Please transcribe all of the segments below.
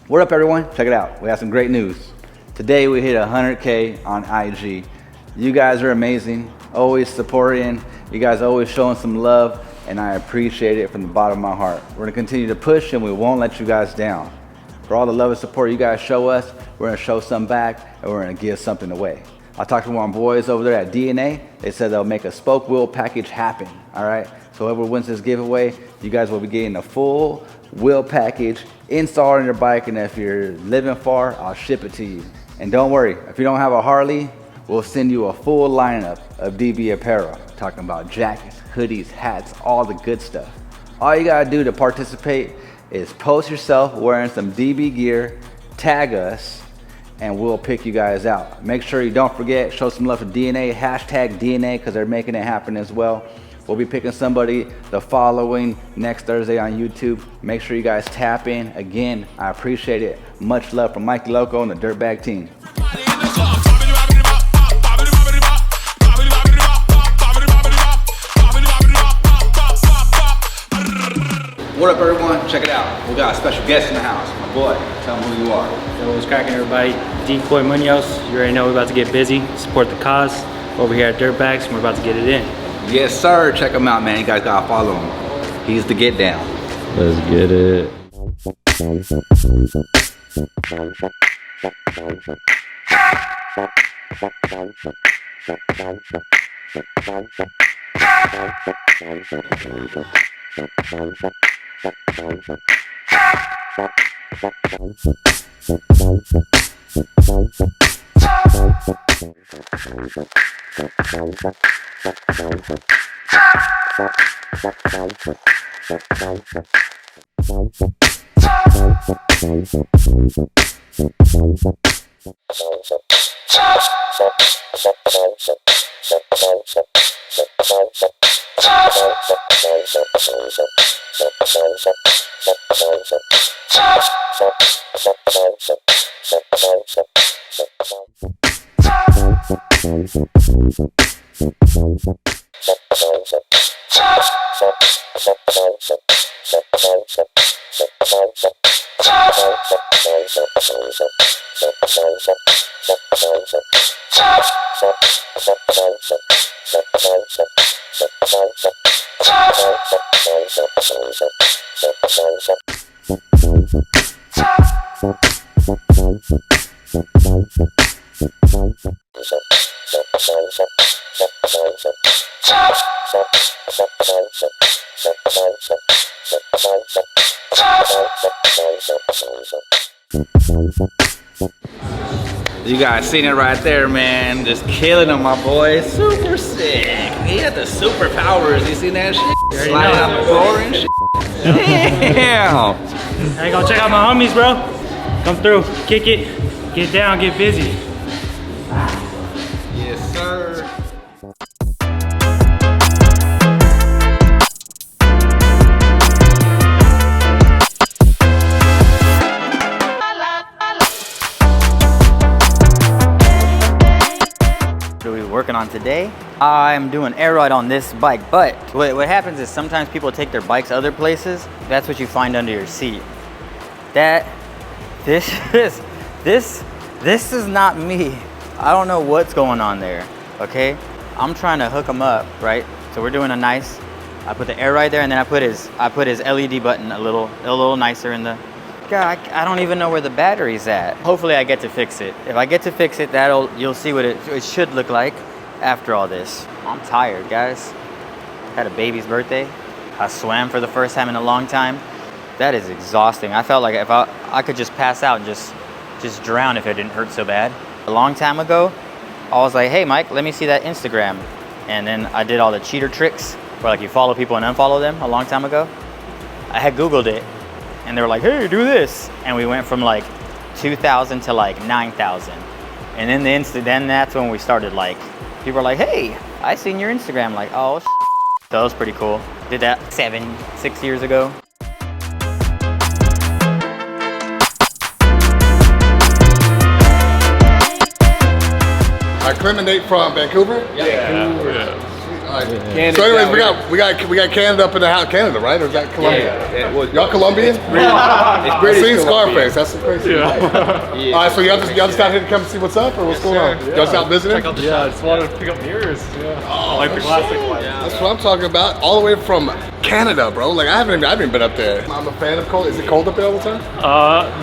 What up, everyone? Check it out. We have some great news. Today we hit 100K on IG. You guys are amazing. Always supporting. You guys always showing some love, and I appreciate it from the bottom of my heart. We're gonna continue to push, and we won't let you guys down. For all the love and support you guys show us, we're gonna show some back, and we're gonna give something away. I talked to one of my boys over there at DNA. They said they'll make a spoke wheel package happen, all right? So whoever wins this giveaway, you guys will be getting a full wheel package installed on your bike, and if you're living far, I'll ship it to you. And don't worry, if you don't have a Harley, we'll send you a full lineup of DB apparel. Talking about jackets, hoodies, hats, all the good stuff. All you gotta do to participate is post yourself wearing some DB gear, tag us, and we'll pick you guys out. Make sure you don't forget, show some love to DNA, hashtag DNA, because they're making it happen as well. We'll be picking somebody the following next Thursday on YouTube. Make sure you guys tap in. Again, I appreciate it. Much love from Mikey Loco and the Dirtbag team. What up, everyone? Check it out. We got a special guest in the house. My boy, tell them who you are. Yo, what's cracking, everybody? Decoy Munoz. You already know we're about to get busy. Support the cause over here at Dirtbags, and we're about to get it in. Yes, sir. Check him out, man. You guys gotta follow him. He's the get down. Let's get it. You guys seen it right there, man. Just killing him, my boy. Super sick. He had the superpowers. You seen that shit? Sliding on the floor and shit. Damn. Hey, go check out my homies, bro. Come through, kick it, get down, get busy. Yes, sir. What are we working on today? I'm doing air ride on this bike, but what happens is sometimes people take their bikes other places. That's what you find under your seat. This is not me. I don't know what's going on there, okay? I'm trying to hook him up, right? So we're doing a nice, I put the air ride there, and then I put his LED button a little nicer in the, God, I don't even know where the battery's at. Hopefully I get to fix it. If I get to fix it, you'll see what it should look like after all this. I'm tired, guys. Had a baby's birthday. I swam for the first time in a long time. That is exhausting. I felt like if I could just pass out and just drown if it didn't hurt so bad. A long time ago, I was like, hey Mike, let me see that Instagram. And then I did all the cheater tricks where like you follow people and unfollow them a long time ago. I had Googled it and they were like, hey, do this. And we went from like 2,000 to like 9,000. And then that's when we started, like, people were like, hey, I seen your Instagram. Like, oh, so that was pretty cool. Did that 6 years ago. I criminate from Vancouver? Yeah. So anyways, we got Canada up in the house. Canada, right? Or is that Colombia? Y'all Colombian? I've seen Scarface. That's some crazy. All right, so y'all just got here to come see what's up, or what's going on? Y'all just out visiting? Yeah, I just wanted to pick up mirrors. Yeah. Like the classic one. That's what I'm talking about. All the way from Canada, bro. Like I haven't been up there. I'm a fan of cold. Is it cold up there all the time?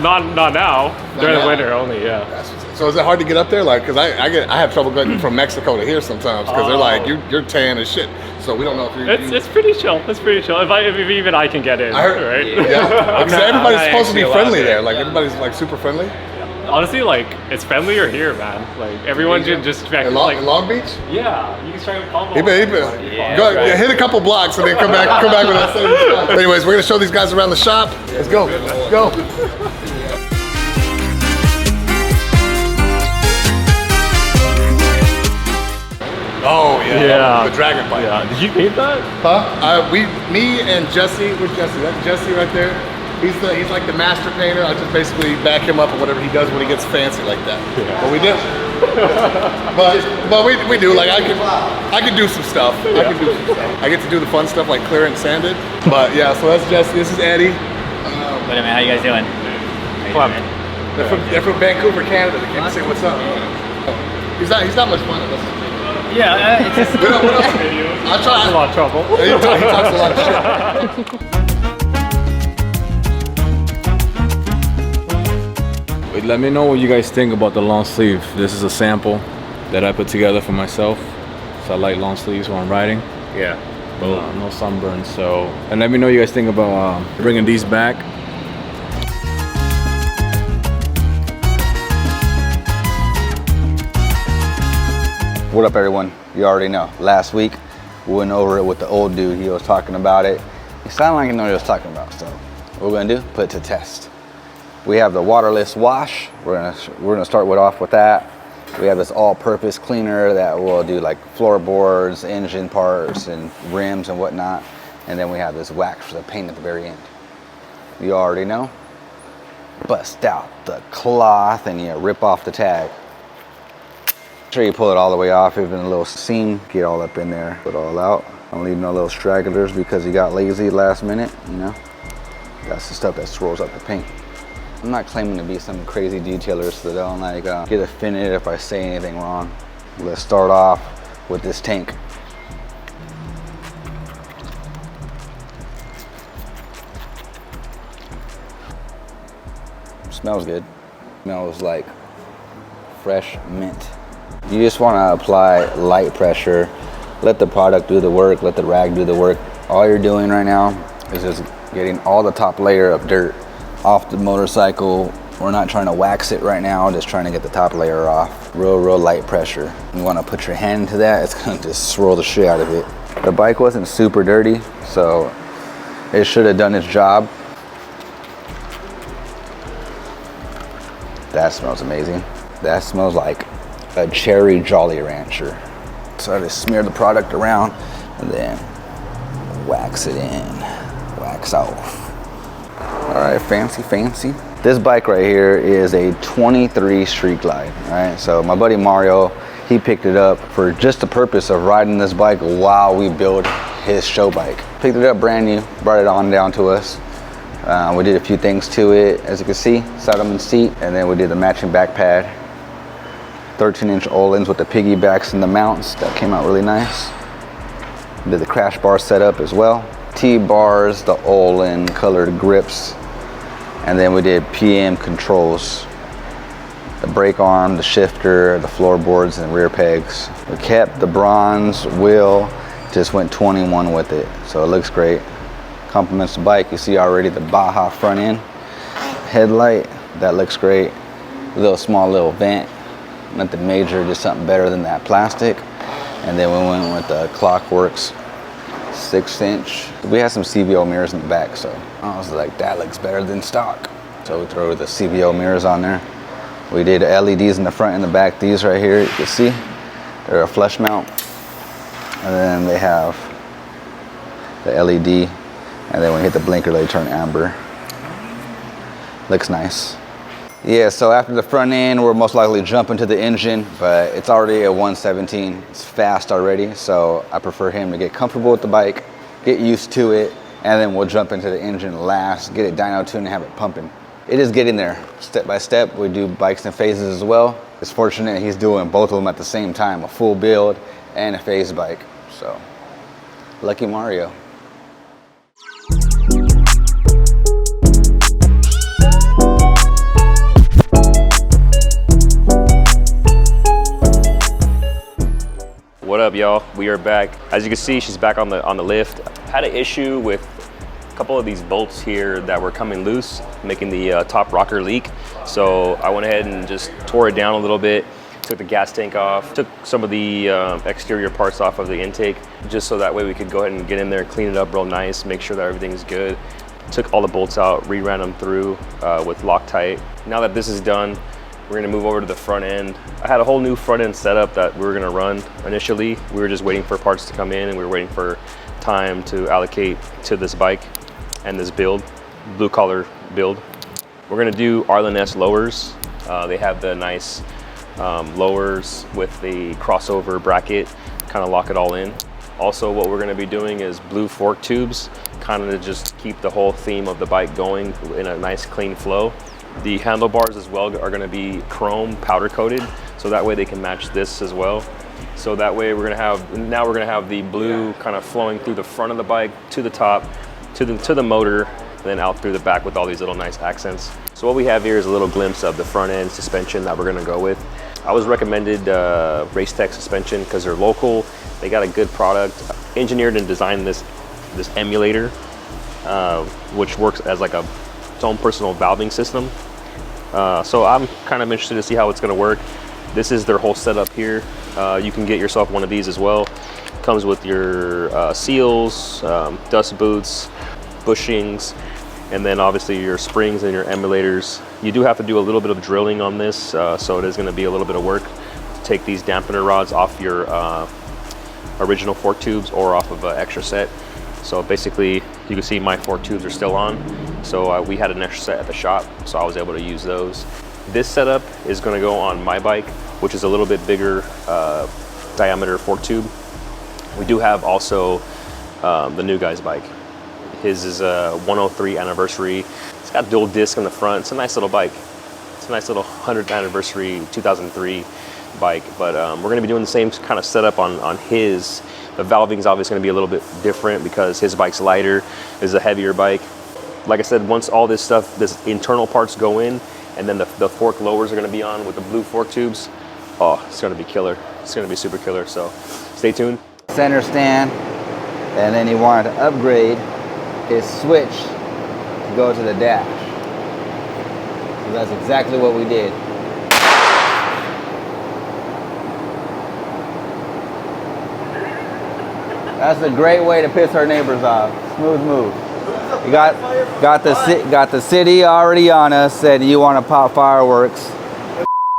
Not now. During the winter only. Yeah. So is it hard to get up there? Like, cause I have trouble getting from Mexico to here sometimes, cause they're like you're tan as shit. So we don't know if It's pretty chill. It's pretty chill. If even I can get in, I heard, right? Yeah. Because everybody's supposed to be friendly there. Like everybody's like super friendly. Honestly, like it's friendlier here, man. Like everyone should just expect. In Long Beach? Yeah, you can try to call Go hit a couple blocks and then come back with that same spot. Anyways, we're gonna show these guys around the shop. Let's go. Let's go. Oh yeah. The dragon bite. Yeah. Did you paint that? Huh? Me and Jesse. Where's Jesse? That's Jesse right there. He's like the master painter. I just basically back him up on whatever he does when he gets fancy like that. Yeah. But we do. but we do. Like I can do some stuff. I can do some stuff. I get to do the fun stuff like clear and sanded. But yeah, so that's Jesse. This is Eddie. Wait a minute, how you guys doing? They're from Vancouver, Canada. They came to say what's up. He's not much fun. Yeah, it's just I try. A lot of trouble. He talks a lot of shit. Wait, let me know what you guys think about the long sleeve. This is a sample that I put together for myself. So I like long sleeves when I'm riding. Yeah. No sunburn. So, and let me know what you guys think about bringing these back. What up, everyone? You already know. Last week, we went over it with the old dude. He was talking about it. He sounded like he knew what he was talking about. So what we're gonna do, put it to test. We have the waterless wash. We're gonna start off with that. We have this all-purpose cleaner that will do like floorboards, engine parts, and rims and whatnot. And then we have this wax for the paint at the very end. You already know. Bust out the cloth and you rip off the tag. Make sure you pull it all the way off. Even a little seam, get all up in there, put it all out. Don't leave no little stragglers because you got lazy last minute, you know. That's the stuff that swirls up the paint. I'm not claiming to be some crazy detailer, so don't like get offended if I say anything wrong. Let's start off with this tank. Smells good. Smells like fresh mint. You just want to apply light pressure, let the product do the work, let the rag do the work. All you're doing right now is just getting all the top layer of dirt off the motorcycle. We're not trying to wax it right now, just trying to get the top layer off. Real light pressure. You want to put your hand into that, it's going to just swirl the shit out of it. The bike wasn't super dirty, so it should have done its job. That smells amazing. That smells like a cherry Jolly Rancher. So I just smear the product around and then wax it in, wax off. All right, fancy. This bike right here is a 23 Street Glide, all right? So my buddy Mario, he picked it up for just the purpose of riding this bike while we build his show bike. Picked it up brand new, brought it on down to us. We did a few things to it, as you can see, Sideman seat, and then we did the matching back pad. 13-inch Olins with the piggybacks and the mounts. That came out really nice. Did the crash bar setup as well. T-bars, the Olin colored grips, and then we did PM controls. The brake arm, the shifter, the floorboards, and rear pegs. We kept the bronze wheel, just went 21 with it, so it looks great. Complements the bike. You see already the Baja front end headlight. That looks great. Small little vent. Nothing major, just something better than that plastic. And then we went with the Clockworks 6-inch. We had some CVO mirrors in the back, so I was like, that looks better than stock. So we throw the CVO mirrors on there. We did LEDs in the front and the back. These right here, you can see, they're a flush mount. And then they have the LED. And then when you hit the blinker, they turn amber. Looks nice. Yeah, so after the front end, we're most likely jumping to the engine, but it's already a 117. It's fast already, so I prefer him to get comfortable with the bike, get used to it, and then we'll jump into the engine last, get it dyno tuned and have it pumping. It is getting there, step by step. We do bikes in phases as well. It's fortunate he's doing both of them at the same time, a full build and a phase bike. So, lucky Mario. What up, y'all? We are back. As you can see, she's back on the lift. Had an issue with a couple of these bolts here that were coming loose, making the top rocker leak. So I went ahead and just tore it down a little bit, took the gas tank off, took some of the exterior parts off of the intake, just so that way we could go ahead and get in there, clean it up real nice, make sure that everything's good. Took all the bolts out, reran them through with Loctite. Now that this is done, we're gonna move over to the front end. I had a whole new front end setup that we were gonna run initially. We were just waiting for parts to come in, and we were waiting for time to allocate to this bike and this build, blue collar build. We're gonna do Arlen S lowers. They have the nice lowers with the crossover bracket, kind of lock it all in. Also, what we're gonna be doing is blue fork tubes, kind of to just keep the whole theme of the bike going in a nice clean flow. The handlebars as well are gonna be chrome powder coated, so that way they can match this as well. So that way we're gonna have the blue kind of flowing through the front of the bike to the top, to the motor, then out through the back with all these little nice accents. So what we have here is a little glimpse of the front end suspension that we're gonna go with. I was recommended Racetech suspension because they're local, they got a good product. Engineered and designed this emulator, which works as like its own personal valving system. So I'm kind of interested to see how it's gonna work. This is their whole setup here. You can get yourself one of these as well. Comes with your seals, dust boots, bushings, and then obviously your springs and your emulators. You do have to do a little bit of drilling on this, so it is gonna be a little bit of work to take these dampener rods off your original fork tubes or off of an extra set. So basically, you can see my fork tubes are still on. So we had an extra set at the shop, so I was able to use those. This setup is gonna go on my bike, which is a little bit bigger diameter fork tube. We do have also the new guy's bike. His is a 103 anniversary. It's got dual disc in the front. It's a nice little bike. It's a nice little 100th anniversary 2003 bike, but we're gonna be doing the same kind of setup on his. The valving is obviously gonna be a little bit different because his bike's lighter, is a heavier bike. Like I said, once all this stuff, this internal parts go in, and then the fork lowers are gonna be on with the blue fork tubes, oh, it's gonna be killer. It's gonna be super killer, so stay tuned. Center stand, and then he wanted to upgrade his switch to go to the dash. So that's exactly what we did. That's a great way to piss our neighbors off. Smooth move. You got the city already on us. Said you want to pop fireworks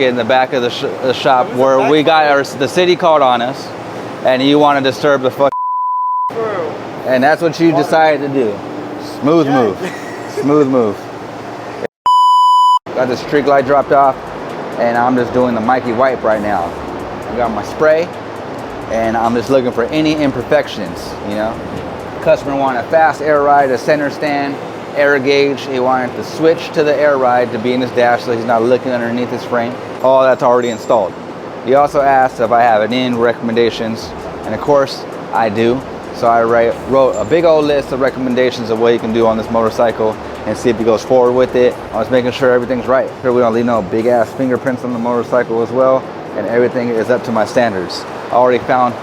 in the back of the shop where we got the city called on us, and you want to disturb the fuck. And that's what you decided to do. Smooth move. Smooth move. Got the streak light dropped off, and I'm just doing the Mikey wipe right now. I got my spray, and I'm just looking for any imperfections, you know. Customer wanted a fast air ride, a center stand, air gauge. He wanted to switch to the air ride to be in his dash so he's not looking underneath his frame. All that's already installed. He also asked if I have any recommendations, and of course I do. So I wrote a big old list of recommendations of what you can do on this motorcycle and see if he goes forward with it. I was making sure everything's right. Sure we don't leave no big ass fingerprints on the motorcycle as well, and everything is up to my standards. I already found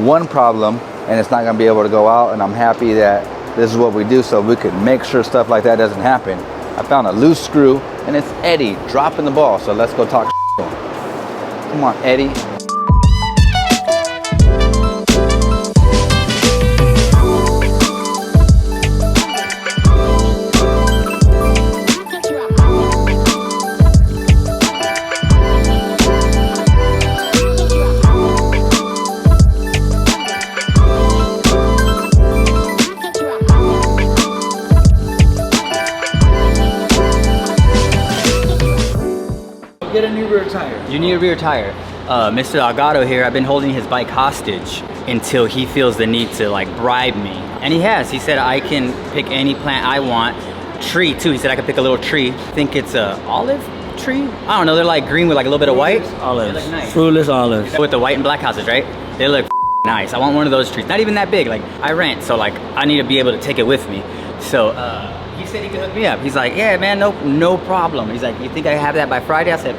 one problem, and it's not gonna be able to go out, and I'm happy that this is what we do so we could make sure stuff like that doesn't happen. I found a loose screw, and it's Eddie dropping the ball, so let's go talk to him. Come on, Eddie. You need a rear tire. Mr. Algado here, I've been holding his bike hostage until he feels the need to like bribe me. And he has. He said I can pick any plant I want. Tree too. He said I could pick a little tree. I think it's a olive tree. I don't know. They're like green with like a little bit of white. Olives. They look nice. Fruitless olives. With the white and black houses, right? They look nice. I want one of those trees. Not even that big. Like I rent, so like I need to be able to take it with me. So he said he could hook me up. He's like, yeah, man, no problem. He's like, you think I have that by Friday? I said,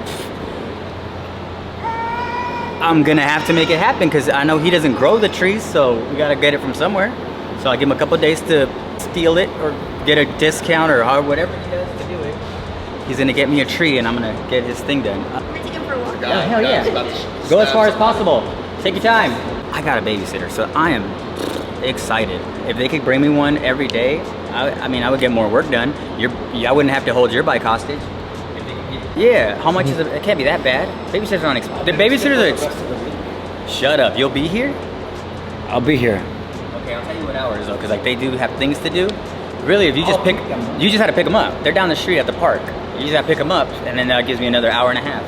I'm gonna have to make it happen because I know he doesn't grow the trees, so we gotta get it from somewhere. So I give him a couple days to steal it or get a discount or whatever he does to do it. He's gonna get me a tree and I'm gonna get his thing done. I'm gonna take him for a walk. Yeah, hell yeah. Go as far as possible. Take your time. I got a babysitter, so I am excited. If they could bring me one every day, I mean, I would get more work done. I wouldn't have to hold your bike hostage. Yeah, how much is it? It can't be that bad. Babysitters aren't expensive. The babysitters are expensive. Shut up. You'll be here? I'll be here. Okay, I'll tell you what hours though, because like they do have things to do. Really, if you just you just had to pick them up. They're down the street at the park. You just have to pick them up, and then that gives me another hour and a half.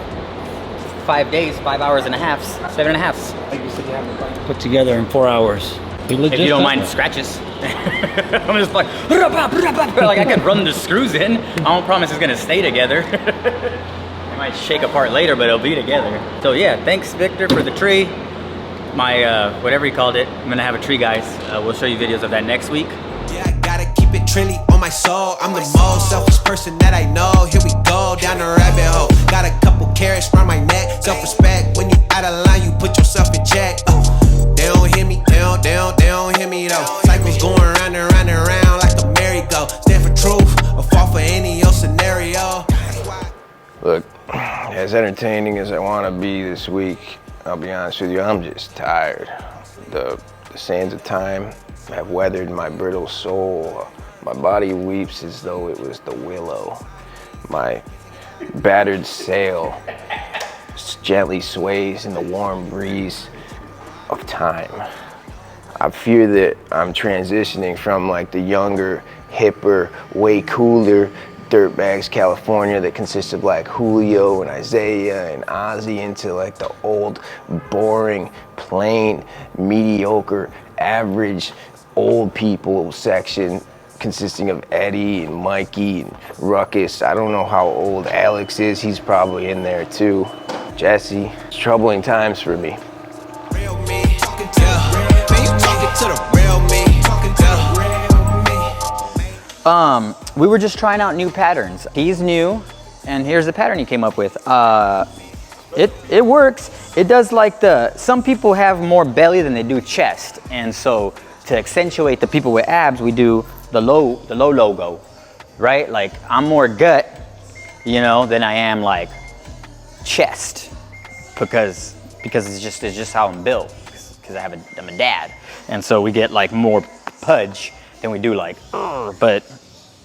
5 days, 5 hours and a half, 7.5. Like you said, you have the bike put together in 4 hours. If you don't mind scratches. I'm just like I can run the screws in. I don't promise it's gonna stay together. It might shake apart later, but it'll be together. So yeah, thanks Victor for the tree. My whatever he called it. I'm gonna have a tree, guys. We'll show you videos of that next week. Yeah, I gotta keep it trendy on my soul. I'm the most selfish person that I know. Here we go down the rabbit hole. Got a couple carrots around my neck. Self-respect. When you out of line, you put yourself in check. They don't hear me. They don't hear me though. Cycles going round and round and round like the merry-go. Stand for truth or fall for any old scenario. Look, as entertaining as I want to be this week, I'll be honest with you, I'm just tired. The sands of time have weathered my brittle soul. My body weeps as though it was the willow. My battered sail gently sways in the warm breeze of time. I fear that I'm transitioning from like the younger, hipper, way cooler Dirtbags California that consists of like Julio and Isaiah and Ozzy into like the old, boring, plain, mediocre, average, old people section consisting of Eddie and Mikey and Ruckus. I don't know how old Alex is. He's probably in there too. Jesse. It's troubling times for me. Real me, talking to the real me, talking to We were just trying out new patterns. He's new, and here's the pattern he came up with. It works. It does like some people have more belly than they do chest, and so to accentuate the people with abs, we do the low logo, right? Like I'm more gut, you know, than I am like chest, because it's just how I'm built. Because I'm a dad, and so we get like more pudge than we do like. But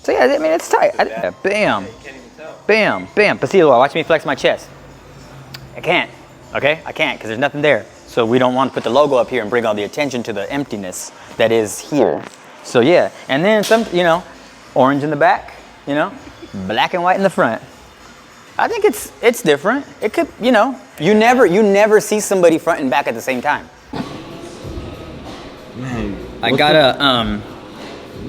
so yeah, I mean it's tight. Bam, bam, bam. But see, watch me flex my chest. I can't. Okay, I can't because there's nothing there. So we don't want to put the logo up here and bring all the attention to the emptiness that is here. So yeah, and then some, you know, orange in the back, you know, black and white in the front. I think it's different. It could, you know, you never see somebody front and back at the same time. Man, I gotta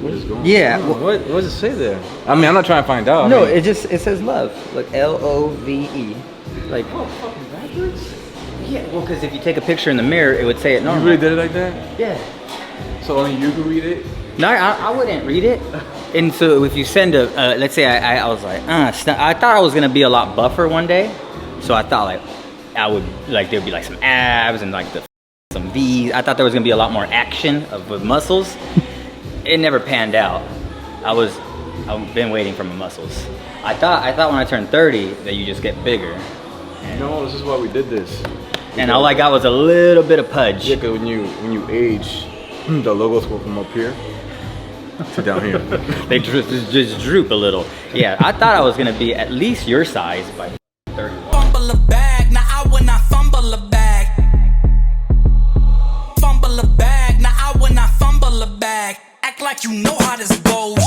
what is going yeah. on? What does it say there? I mean, I'm not trying to find out. No, I mean, it says love, like LOVE, like. Oh, fucking backwards? Yeah, well, because if you take a picture in the mirror, it would say it normal. You really did it like that? Yeah. So only you can read it? No, I wouldn't read it. And so if you send a, let's say I was like, I thought I was gonna be a lot buffer one day. So I thought like, there'd be like some abs and like some V's. I thought there was gonna be a lot more action with muscles. It never panned out. I've been waiting for my muscles. I thought when I turned 30 that you just get bigger. No, this is why we did this. And all I got was a little bit of pudge. Yeah, because when you age, the logos go from up here to down here. They just droop a little. Yeah, I thought I was gonna be at least your size by 30. fumble a bag. Now I will not fumble a bag. Fumble a bag. Now I will not fumble a bag. Act like you know how this goes.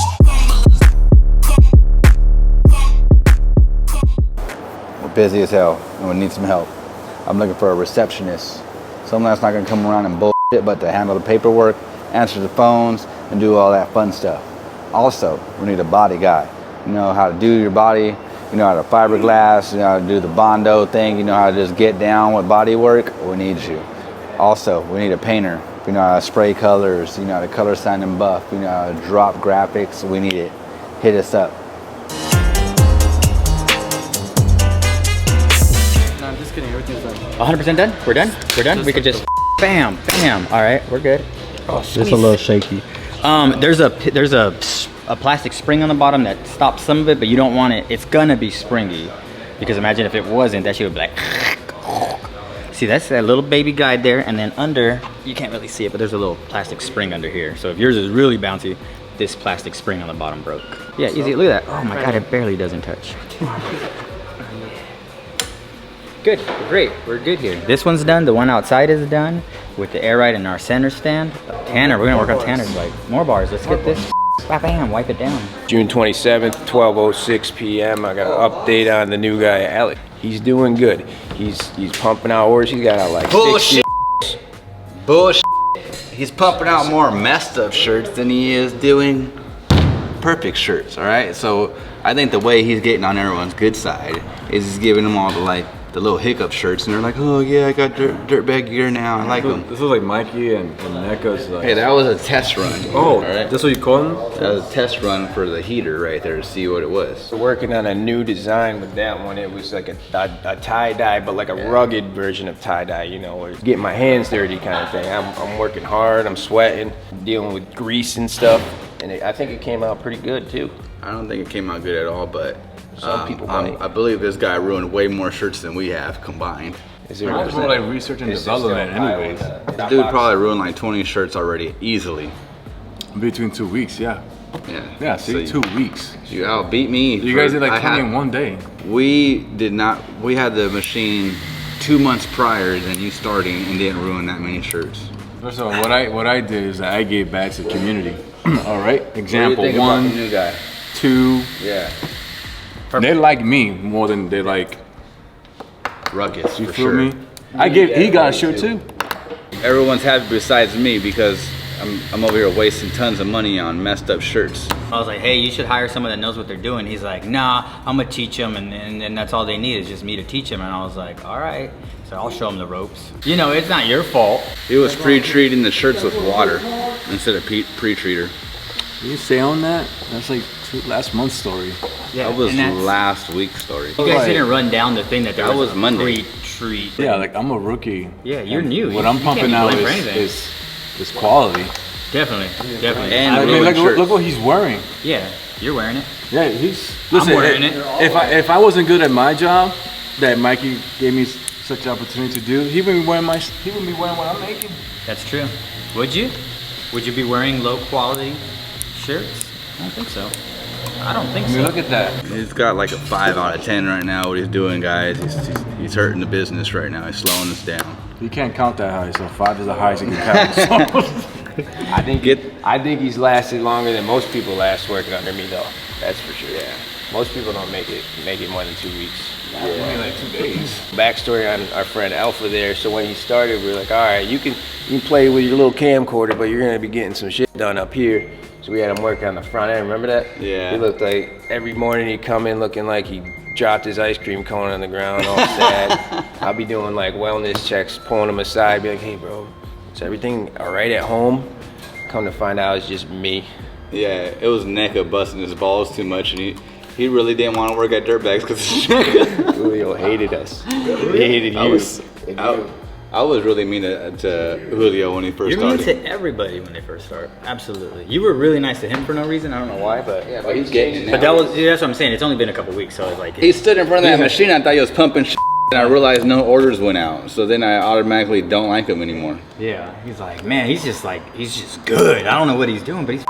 busy as hell and we need some help. I'm looking for a receptionist. Someone that's not gonna come around and bullshit, but to handle the paperwork, answer the phones, and do all that fun stuff. Also, we need a body guy. You know how to do your body, you know how to fiberglass, you know how to do the Bondo thing, you know how to just get down with body work, we need you. Also, we need a painter. You know how to spray colors, you know how to color sign and buff, you know how to drop graphics, we need it. Hit us up. No, I'm just kidding, everything's done. 100% done? We're done? We're done? We could just bam, bam. All right, we're good. Oh, it's a little shaky. There's a plastic spring on the bottom that stops some of it, but you don't want it. It's gonna be springy, because imagine if it wasn't, that shit would be like. See, that's that little baby guide there, and then under, you can't really see it, but there's a little plastic spring under here. So if yours is really bouncy, this plastic spring on the bottom broke. Yeah, easy. Look at that. Oh my God, it barely doesn't touch. Good, great, we're good here. This one's done, the one outside is done with the air ride and our center stand. Tanner, we're gonna work on Tanner's bike. More bars, let's get this. Bam, wipe it down. June 27th, 12:06 p.m. I got an update on the new guy, Alec. He's doing good. He's pumping out orders. He's got out like Bullshit. 60. Bullshit. He's pumping out more messed up shirts than he is doing perfect shirts, all right? So I think the way he's getting on everyone's good side is he's giving them all the little hiccup shirts, and they're like, oh yeah, I got dirtbag gear now, I like them. This was like Mikey and NECA's like... Hey, that was a test run. Oh, all right? that's what you call them? That was a test run for the heater right there to see what it was. We're working on a new design with that one. It was like a tie-dye, but like a rugged version of tie-dye, you know, where getting my hands dirty kind of thing. I'm working hard, I'm sweating, dealing with grease and stuff, and I think it came out pretty good too. I don't think it came out good at all, but some people might. I believe this guy ruined way more shirts than we have combined. Is it more like research and development anyways? This dude probably ruined like 20 shirts already, easily. Between 2 weeks, yeah. Yeah, see, so 2 weeks. You outbeat me. You guys did like 20 in one day. We did not, we had the machine 2 months prior than you starting and didn't ruin that many shirts. First of all, what I did is I gave back to the community. All right, example what do you think 1, about the new guy? 2. Yeah. They like me more than they like Ruckus, you for feel sure. me? He got a shirt too. Everyone's happy besides me because I'm over here wasting tons of money on messed up shirts. I was like, hey, you should hire someone that knows what they're doing. He's like, nah, I'm gonna teach them, and that's all they need is just me to teach them. And I was like, all right. So I'll show them the ropes. You know, it's not your fault. He was pre-treating the shirts with water instead of pre-treater. Did you stay on that? That's like last month's story. Yeah, that was last week's story. You guys didn't run down the thing that there was Monday. Pre-treat. Yeah, like I'm a rookie. Yeah, you're new. What I'm pumping out is quality. Definitely. And I mean, look what he's wearing. Yeah, you're wearing it. Yeah, listen, I'm wearing it. If I wasn't good at my job, that Mikey gave me such an opportunity to do, he would be wearing what I'm making. That's true. Would you? Would you be wearing low quality shirts? I don't think so. I don't think so. Look at that. He's got like a 5 out of 10 right now. What he's doing, guys, he's hurting the business right now. He's slowing us down. You can't count that high, so 5 is the highest you can count. I think he's lasted longer than most people last working under me though. That's for sure. Yeah. Most people don't make it more than 2 weeks. Only like 2 days. Backstory on our friend Alpha there. So when he started, we were like, all right, you can play with your little camcorder, but you're gonna be getting some shit done up here. So we had him work on the front end. Remember that? Yeah. He looked like every morning he'd come in looking like he dropped his ice cream cone on the ground, all sad. I'll be doing like wellness checks, pulling him aside, be like, hey bro, is everything all right at home? Come to find out it's just me. Yeah, it was NECA busting his balls too much, and he really didn't want to work at Dirtbags because NECA. Julio hated us. He hated you. I was really mean to Julio when he first started. You're mean to everybody when they first start. Absolutely. You were really nice to him for no reason. I don't know why, but yeah, but he's getting it now. But that's what I'm saying. It's only been a couple weeks, so I was like. He stood in front of that machine. I thought he was pumping shit, and I realized no orders went out. So then I automatically don't like him anymore. Yeah, he's like, man, he's just good. I don't know what he's doing, but he's.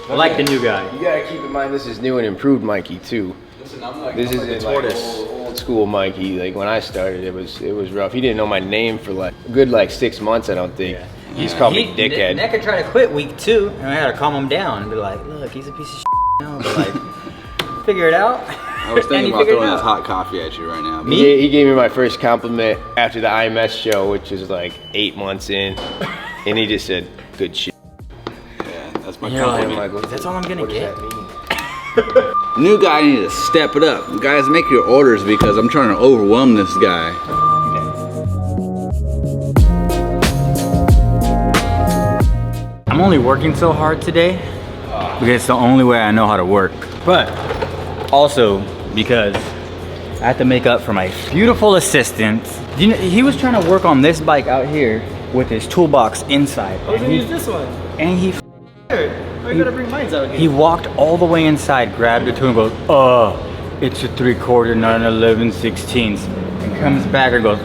I like the new guy. You gotta keep in mind this is new and improved Mikey too. Listen, I'm like old school Mikey. Like when I started, it was rough. He didn't know my name for like a good 6 months, I don't think. Yeah. He's called me dickhead. NECA tried to quit week 2, and I had to calm him down and be like, look, he's a piece of shit now, but like, figure it out. I was thinking about throwing this hot coffee at you right now. He gave me my first compliment after the IMS show, which is like 8 months in, and he just said, "Good shit." Yeah, that's my compliment. compliment. That's all I'm gonna get. New guy need to step it up. Guys, make your orders because I'm trying to overwhelm this guy. I'm only working so hard today because it's the only way I know how to work. But also because I have to make up for my beautiful assistant. You know, he was trying to work on this bike out here with his toolbox inside. I was gonna use this one. And he I gotta bring mine out again. He walked all the way inside, grabbed the tool and goes, it's a 3/4, not an 11/16. And comes back and goes,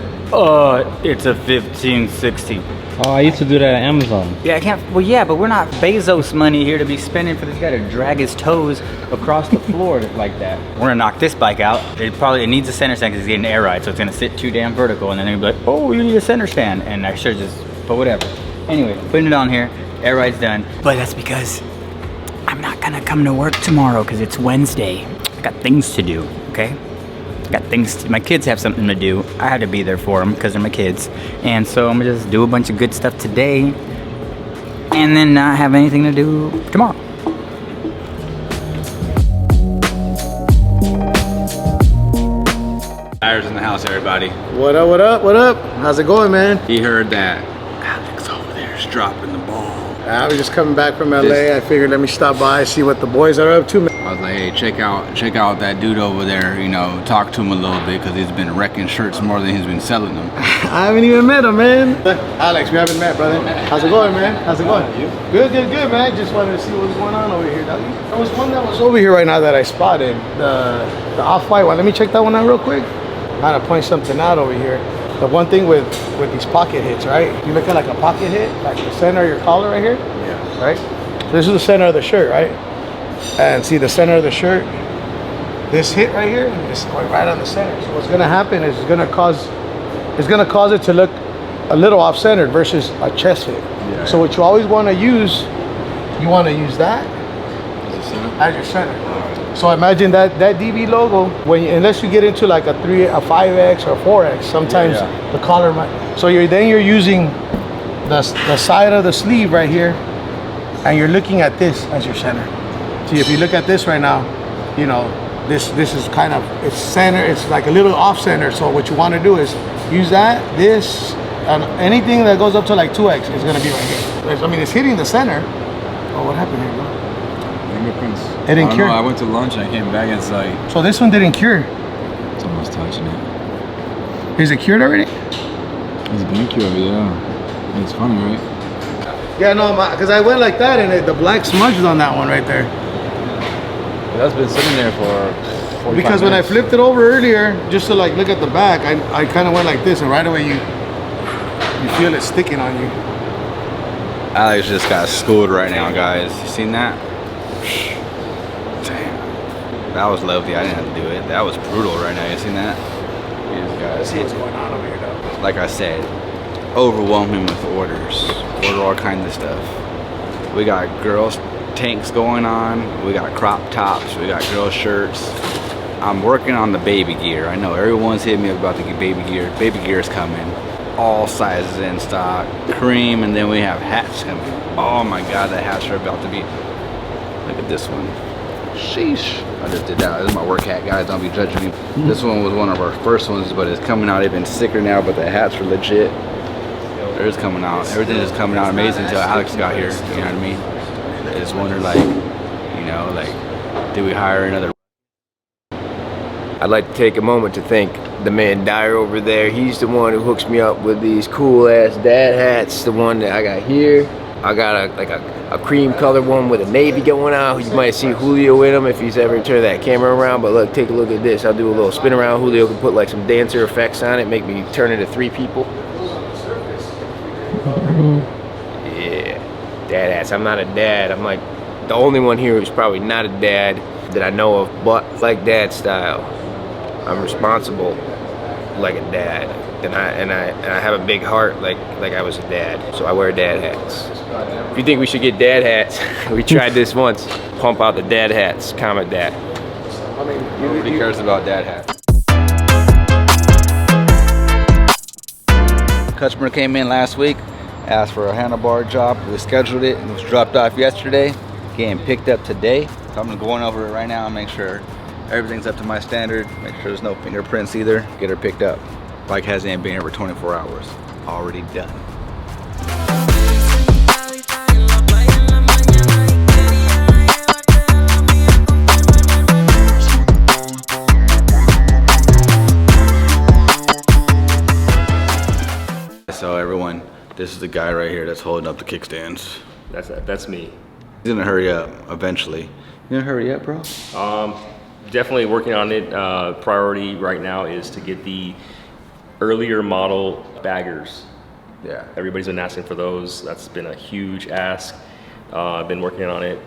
it's a 15/16. Oh, I used to do that at Amazon. Yeah, I can't, well yeah, but we're not Bezos money here to be spending for this guy to drag his toes across the floor like that. We're gonna knock this bike out. It needs a center stand because it's getting air ride, so it's gonna sit too damn vertical, and then they're gonna be like, oh, you need a center stand. And I should just, but whatever. Anyway, putting it on here, air ride's done. But that's because I'm not gonna come to work tomorrow because it's Wednesday. I got things to do, okay? My kids have something to do. I had to be there for them because they're my kids. And so I'm gonna just do a bunch of good stuff today and then not have anything to do tomorrow. Tires in the house, everybody. What up, what up, what up? How's it going, man? He heard that Alex over there is dropping the ball. I was just coming back from LA. I figured let me stop by, see what the boys are up to. I was like, hey, check out that dude over there, you know, talk to him a little bit because he's been wrecking shirts more than he's been selling them. I haven't even met him, man. Alex, we haven't met, brother. How's it going, man? How's it going? Good, good, good, man. Just wanted to see what's going on over here. There was one that was over here right now that I spotted. The off-white one. Let me check that one out real quick. I'm trying to point something out over here. The one thing with these pocket hits, right? You look at like a pocket hit, like the center of your collar right here. Yeah. Right? So this is the center of the shirt, right? And see the center of the shirt? This hit right here is going right on the center. So what's gonna happen is it's gonna cause it to look a little off-centered versus a chest fit. Yeah. So what you always wanna use, you wanna use that as your center. So imagine that DB logo, unless you get into like a 5X or 4X, sometimes the collar might. So you're using the side of the sleeve right here, and you're looking at this as your center. See, if you look at this right now, you know, this is kind of, it's center, it's like a little off center. So what you want to do is use this, and anything that goes up to like 2X is going to be right here. I mean, it's hitting the center. Oh, what happened here, bro? Fingerprints. It didn't cure. I went to lunch and I came back and it's like... So this one didn't cure. Someone's touching it. Is it cured already? It's been cured, yeah. It's funny, right? Yeah, no, because I went like that and the black smudged on that one right there. That's been sitting there for 45 Because when I minutes. flipped it over earlier, just to like look at the back, I kind of went like this, and right away you feel it sticking on you. Alex just got schooled right now, guys. You seen that? Damn. That was lovely. I didn't have to do it. That was brutal right now. You seen that? Let's see what's going on over here, though. Like I said, overwhelm him with orders. Order all kinds of stuff. We got girls tanks going on. We got crop tops. We got girl shirts. I'm working on the baby gear. I know everyone's hitting me about the baby gear. Baby gear is coming. All sizes in stock. Cream, and then we have hats coming. Oh my God, the hats are about to be. Look at this one. Sheesh. I just did that. This is my work hat, guys. Don't be judging me. This one was one of our first ones, but it's coming out even sicker now. But the hats are legit. They're just coming out. Everything is coming out amazing until Alex got here. You know what I mean? I just wonder, like, you know, like, did we hire another? I'd like to take a moment to thank the man Dyer over there. He's the one who hooks me up with these cool ass dad hats. The one that I got here. I got a cream color one with a navy going out. You might see Julio in them if he's ever turned that camera around. But look, take a look at this. I'll do a little spin around. Julio can put like some dancer effects on it, make me turn into 3 people. Yeah, dad hats. I'm not a dad. I'm like the only one here who's probably not a dad that I know of, but like dad style. I'm responsible like a dad, and I have a big heart like I was a dad. So I wear dad hats. If you think we should get dad hats, we tried this once. Pump out the dad hats. Comment that. I mean, Nobody cares about dad hat. Customer came in last week, asked for a handlebar job. We scheduled it and it was dropped off yesterday, getting picked up today. So I'm going over it right now and make sure everything's up to my standard, make sure there's no fingerprints either, get her picked up. Bike hasn't been here for 24 hours, already done. So everyone, this is the guy right here that's holding up the kickstands. That's me. He's gonna hurry up eventually. You gonna hurry up, bro? Definitely working on it. Priority right now is to get the earlier model baggers. Yeah. Everybody's been asking for those. That's been a huge ask. I've been working on it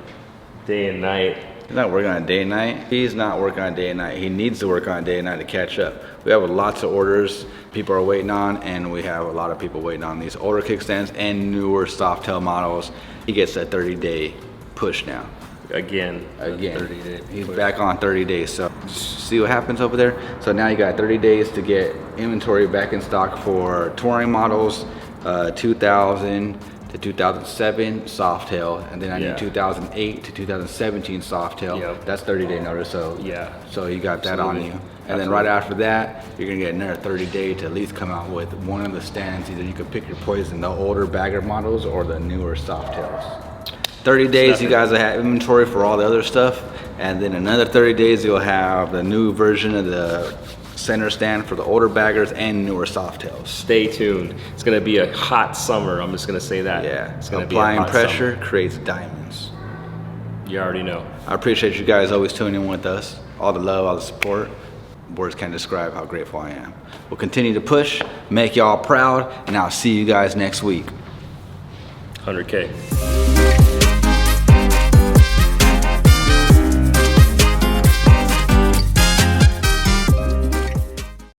day and night. He's not working on day and night. He's not working on day and night. He needs to work on day and night to catch up. We have lots of orders people are waiting on, and we have a lot of people waiting on these older kickstands and newer soft tail models. He gets a 30-day push now. Again. 30-day. He's back on 30 days. So see what happens over there. So now you got 30 days to get inventory back in stock for touring models, 2000 to 2007 soft tail, and then I need 2008 to 2017 soft tail. Yep. That's 30-day notice. So so you got that on you. And then right after that, you're gonna get another 30-day to at least come out with one of the stands. Either you can pick your poison, the older bagger models or the newer soft tails. 30 days, you guys will have inventory for all the other stuff, and then another 30 days, you'll have the new version of the center stand for the older baggers and newer soft tails. Stay tuned. It's gonna be a hot summer. I'm just gonna say that. Yeah, it's gonna applying be a hot pressure summer. creates diamonds. You already know. I appreciate you guys always tuning in with us. All the love, all the support. Words can't describe how grateful I am. We'll continue to push, make y'all proud, and I'll see you guys next week. 100K.